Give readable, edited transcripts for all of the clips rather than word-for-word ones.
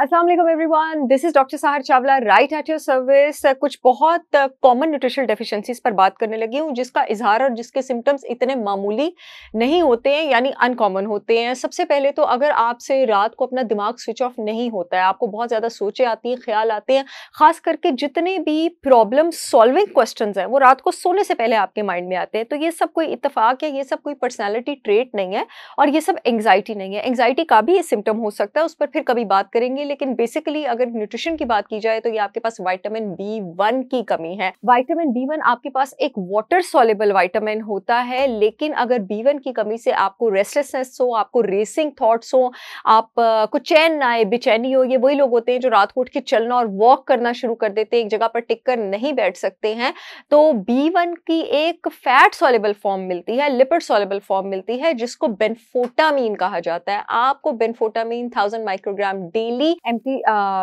अस्सलाम वालेकुम everyone, this is doctor Sahar Chawla right at your service. कुछ बहुत कॉमन न्यूट्रिशनल डेफिशिएंसीज पर बात करने लगी हूँ जिसका इजहार और जिसके सिम्टम्स इतने मामूली नहीं होते हैं, यानी अनकॉमन होते हैं। सबसे पहले तो अगर आपसे रात को अपना दिमाग स्विच ऑफ नहीं होता है, आपको बहुत ज़्यादा सोचें आती हैं, ख्याल आते हैं, खास करके जितने भी प्रॉब्लम सॉल्विंग क्वेश्चंस हैं वो रात को सोने से पहले आपके माइंड में आते हैं, तो ये सब कोई इत्तेफाक है, ये सब कोई पर्सनैलिटी ट्रेट नहीं है और ये सब एंग्जाइटी नहीं है। एंग्जाइटी का भी ये सिम्टम हो सकता है, उस पर फिर कभी बात करेंगे। लेकिन बेसिकली अगर न्यूट्रिशन की बात की जाए तो ये आपके पास विटामिन बी1 की कमी है। विटामिन बी1 आपके पास एक वाटर सॉल्युबल विटामिन होता है, लेकिन अगर बी1 की कमी से आपको रेस्टलेसनेस हो, आपको रेसिंग थॉट्स हो, आप को चैन ना आए, बेचैनी हो, ये वही लोग होते हैं जो रात को उठ के चलना और वॉक करना शुरू कर देते हैं, एक जगह पर टिक कर नहीं बैठ सकते हैं। तो बी1 की एक फैट सॉल्युबल फॉर्म मिलती है, लिपिड सॉल्युबल फॉर्म मिलती है, जिसको बेनफोटामीन कहा जाता है। आपको बेनफोटामीन 1000 microgram daily empty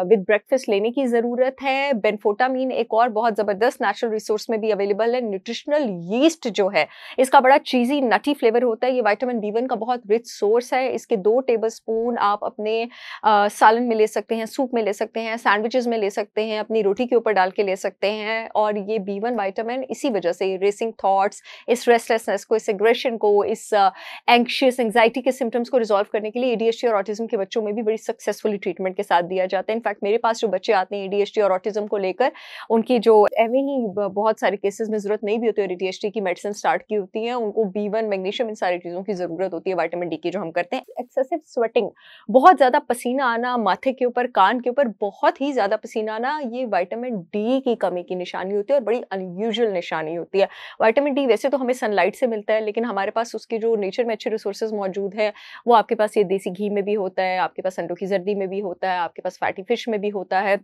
with breakfast लेने की जरूरत है। बेनफोटामीन एक और बहुत जबरदस्त नेचुरल रिसोर्स में भी अवेलेबल है, न्यूट्रिशनल यीस्ट जो है, इसका बड़ा चीजी नटी फ्लेवर होता है। ये विटामिन बी1 का बहुत रिच सोर्स है। इसके 2 टेबलस्पून आप अपने सालन में ले सकते हैं, सूप में ले सकते हैं, सैंडविचेस में ले सकते हैं, अपनी रोटी के ऊपर डाल के ले सकते हैं। और ये बी1 विटामिन इसी वजह से रेसिंग थॉट्स, इस रेस्टलेसनेस को, इस एग्रेशन को, इस एंग्शियस एंग्जाइटी के सिम्टम्स को रिजॉल्व करने के लिए एडीएचडी और ऑटिज्म के बच्चों में भी बड़ी सक्सेसफुली ट्रीटमेंट के साथ दिया जाता है। इनफैक्ट मेरे पास जो बच्चे आते हैं एडीएचडी और ऑटिज्म को लेकर, उनकी जो एवं ही बहुत सारे केसेस में जरूरत नहीं भी होती है एडीएचडी की मेडिसिन स्टार्ट की होती है, उनको बी1 मैग्नीशियम इन सारी चीजों की जरूरत होती है, विटामिन डी की जो हम करते हैं। एक्सेसिव स्वेटिंग, बहुत ज्यादा पसीना आना, माथे के ऊपर, कान के ऊपर बहुत ही ज्यादा पसीना आना, ये विटामिन डी की कमी की निशानी होती है और बड़ी अनयूजुअल निशानी होती है। विटामिन डी वैसे तो हमें सनलाइट से मिलता है, लेकिन हमारे पास उसके जो नेचर में अच्छे रिसोर्सेज मौजूद है, वो आपके पास ये देसी घी में भी होता है, आपके पास अंडों की जर्दी में भी होता है, आपके पास फैटी फिश में भी होता है,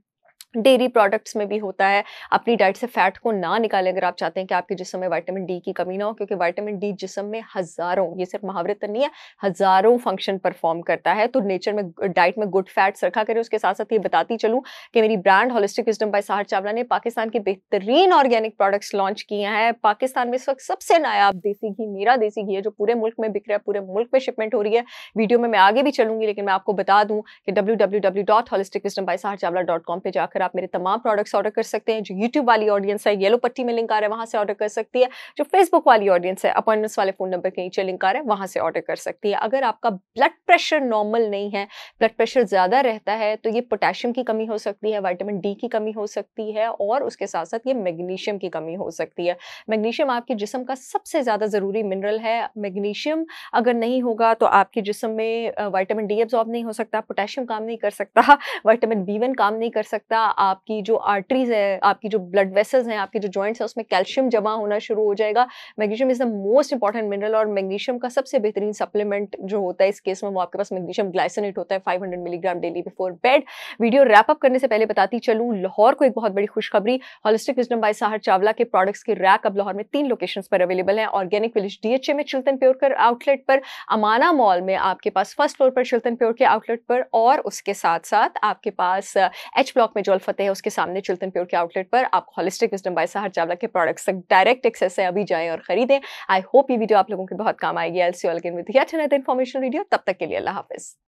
डेयरी प्रोडक्ट्स में भी होता है। अपनी डाइट से फैट को ना निकालें अगर आप चाहते हैं कि आपके जिस्म में विटामिन डी की कमी ना हो, क्योंकि विटामिन डी जिस्म में हजारों, ये सिर्फ मुहावरे नहीं है, हजारों फंक्शन परफॉर्म करता है। तो नेचर में डाइट में गुड फैट्स रखा करें। उसके साथ साथ ये बताती चलूं कि मेरी brand holistic wisdom by Sahar Chawla ने पाकिस्तान के बेहतरीन ऑर्गेनिक प्रोडक्ट्स लॉन्च किए हैं। पाकिस्तान में इस वक्त सबसे नायाब देसी घी मेरा देसी घी है, जो पूरे मुल्क में बिक रहा है, पूरे मुल्क में शिपमेंट हो रही है। वीडियो में मैं आगे भी चलूंगी, लेकिन मैं आपको बता दूं कि www.holisticwisdombysaharchavla.com पे जाकर आप मेरे तमाम प्रोडक्ट्स ऑर्डर कर सकते हैं। जो यूट्यूब वाली ऑडियंस है, येलो पट्टी में लिंक आ रहा है, वहां से ऑर्डर कर सकती है। जो फेसबुक वाली ऑडियंस है, अपॉइंटमेंट्स वाले फोन नंबर के नीचे लिंक आ रहा है, वहां से ऑर्डर कर सकती है। अगर आपका ब्लड प्रेशर नॉर्मल नहीं है, ब्लड प्रेशर ज्यादा रहता है, तो ये पोटेशियम की कमी हो सकती है, विटामिन डी की कमी हो सकती है, और उसके साथ साथ ये मैग्नीशियम की कमी हो सकती है। मैग्नीशियम आपके जिस्म का सबसे ज्यादा जरूरी मिनरल है। मैग्नीशियम अगर नहीं होगा तो आपके जिस्म में विटामिन डी एब्जॉर्ब नहीं हो सकता, पोटेशियम काम नहीं कर सकता, विटामिन बी1 काम नहीं कर सकता, आपकी जो आर्टरीज है, आपकी जो ब्लड वेसल्स हैं, आपकी जो जॉइंट्स है, उसमें कैल्शियम जमा होना शुरू हो जाएगा। Magnesium is the most important mineral, और मैग्नीशियम का सबसे बेहतरीन सप्लीमेंट जो होता है इस केस में, वो आपके पास मैग्नीशियम ग्लाइसिनेट होता है 500 milligram daily before bed. Video wrap up करने से पहले बताती चलूं, लाहौर को एक बहुत बड़ी खुशखबरी, holistic wisdom by Sahar Chawla के प्रोडक्ट्स के रैक अब लाहौर में 3 लोकेशंस पर अवेलेबल हैं। ऑर्गेनिक विलेज डीएचए में चिल्तन प्योर के आउटलेट पर, अमाना मॉल में आपके पास फर्स्ट फ्लोर पर चिल्तन प्योर के आउटलेट पर, और उसके साथ साथ आपके पास एच ब्लॉक में जो अल फतेह है उसके सामने चिल्तन प्योर के आउटलेट पर आपको holistic wisdom by Sahar Chawla के प्रोडक्ट्स तक डायरेक्ट एक्सेस है। अभी जाएं और खरीदें। आई होप ये वीडियो आप लोगों के बहुत काम आएगी। I will see you again with yet another informational video. तब तक के लिए अल्लाह हाफिज।